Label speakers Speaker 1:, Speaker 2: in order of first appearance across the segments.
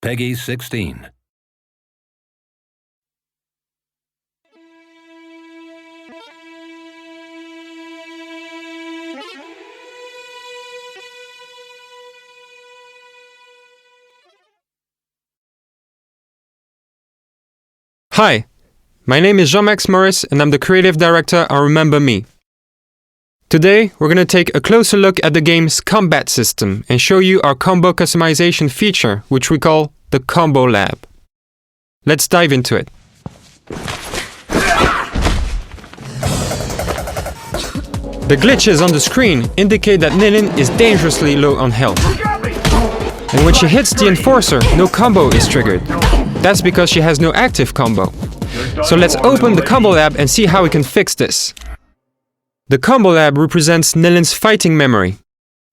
Speaker 1: Peggy 16.
Speaker 2: Hi, my name is Jean-Max Morris and I'm the creative director at Remember Me. Today, we're going to take a closer look at the game's combat system and show you our combo customization feature, which we call the Combo Lab. Let's dive into it. The glitches on the screen indicate that Nilin is dangerously low on health. And when she hits the Enforcer, no combo is triggered. That's because she has no active combo. So let's open the Combo Lab and see how we can fix this. The Combo Lab represents Nilin's fighting memory.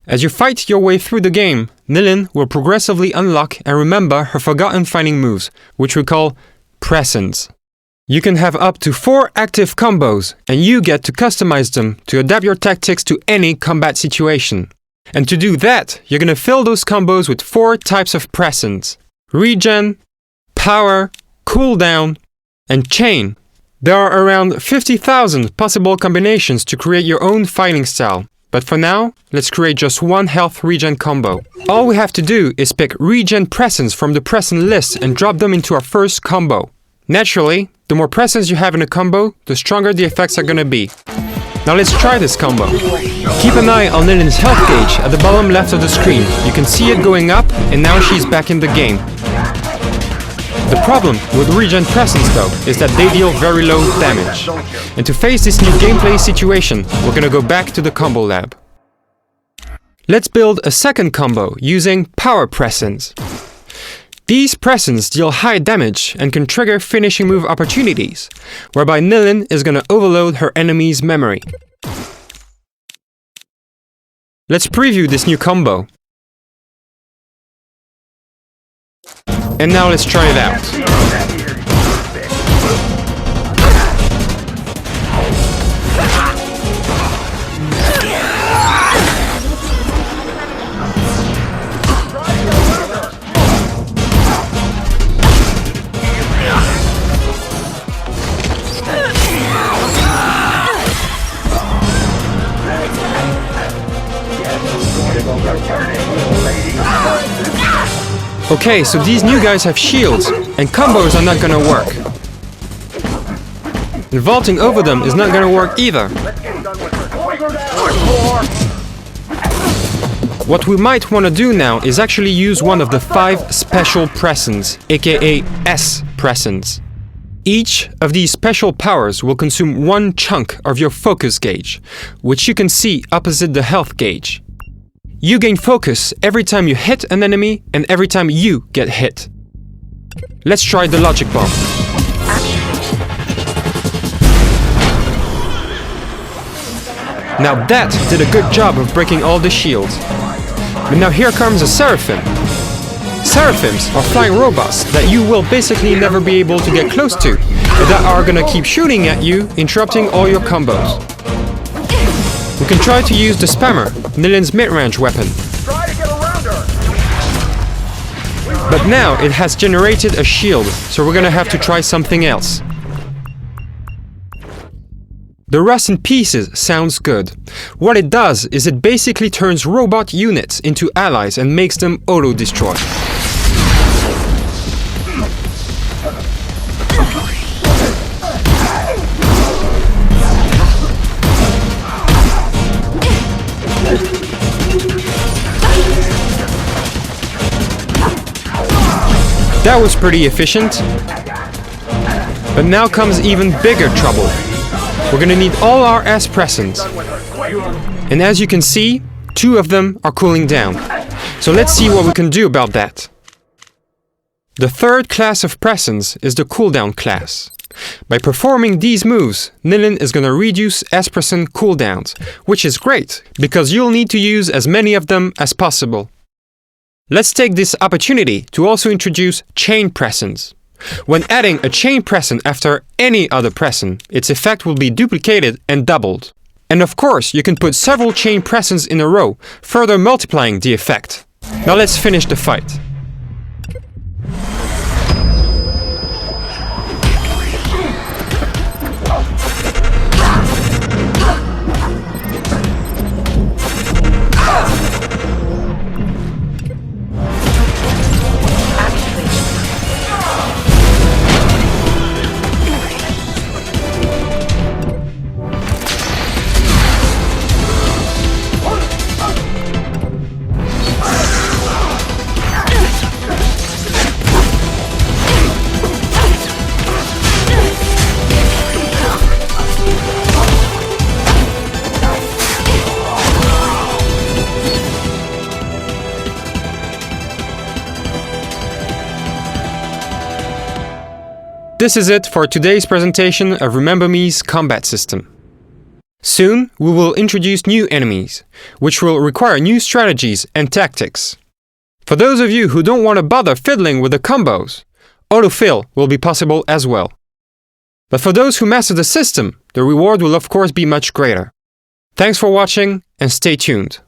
Speaker 2: As you fight your way through the game, Nilin will progressively unlock and remember her forgotten fighting moves, which we call presence. You can have up to 4 active combos, and you get to customize them to adapt your tactics to any combat situation. And to do that, you're going to fill those combos with 4 types of presence: regen, power, cooldown, and chain. There are around 50,000 possible combinations to create your own fighting style, but for now, let's create just one health regen combo. All we have to do is pick regen presence from the presence list and drop them into our first combo. Naturally, the more presence you have in a combo, the stronger the effects are gonna be. Now let's try this combo. Keep an eye on Nilin's health gauge at the bottom left of the screen. You can see it going up, and now she's back in the game. The problem with regen presence though is that they deal very low damage. And to face this new gameplay situation, we're gonna go back to the Combo Lab. Let's build a second combo using power presence. These presence deal high damage and can trigger finishing move opportunities, whereby Nilin is gonna overload her enemy's memory. Let's preview this new combo. And now let's try it out. Okay, so these new guys have shields, and combos are not gonna work. And vaulting over them is not gonna work either. What we might want to do now is actually use one of the 5 special presence, aka S presence. Each of these special powers will consume 1 chunk of your focus gauge, which you can see opposite the health gauge. You gain focus every time you hit an enemy and every time you get hit. Let's try the Logic Bomb. Now that did a good job of breaking all the shields. But now here comes a Seraphim. Seraphims are flying robots that you will basically never be able to get close to, and that are gonna keep shooting at you, interrupting all your combos. We can try to use the Spammer, Nilin's mid-range weapon. But now it has generated a shield, so we're gonna have to try something else. The Rust in Pieces sounds good. What it does is it basically turns robot units into allies and makes them auto-destroy. That was pretty efficient. But now comes even bigger trouble. We're gonna need all our S presence. And as you can see, 2 of them are cooling down. So let's see what we can do about that. The third class of presence is the cooldown class. By performing these moves, Nilin is gonna reduce S presence cooldowns, which is great, because you'll need to use as many of them as possible. Let's take this opportunity to also introduce chain presence. When adding a chain presence after any other presence, its effect will be duplicated and doubled. And of course, you can put several chain presence in a row, further multiplying the effect. Now let's finish the fight. This is it for today's presentation of Remember Me's combat system. Soon, we will introduce new enemies, which will require new strategies and tactics. For those of you who don't want to bother fiddling with the combos, autofill will be possible as well. But for those who master the system, the reward will of course be much greater. Thanks for watching and stay tuned.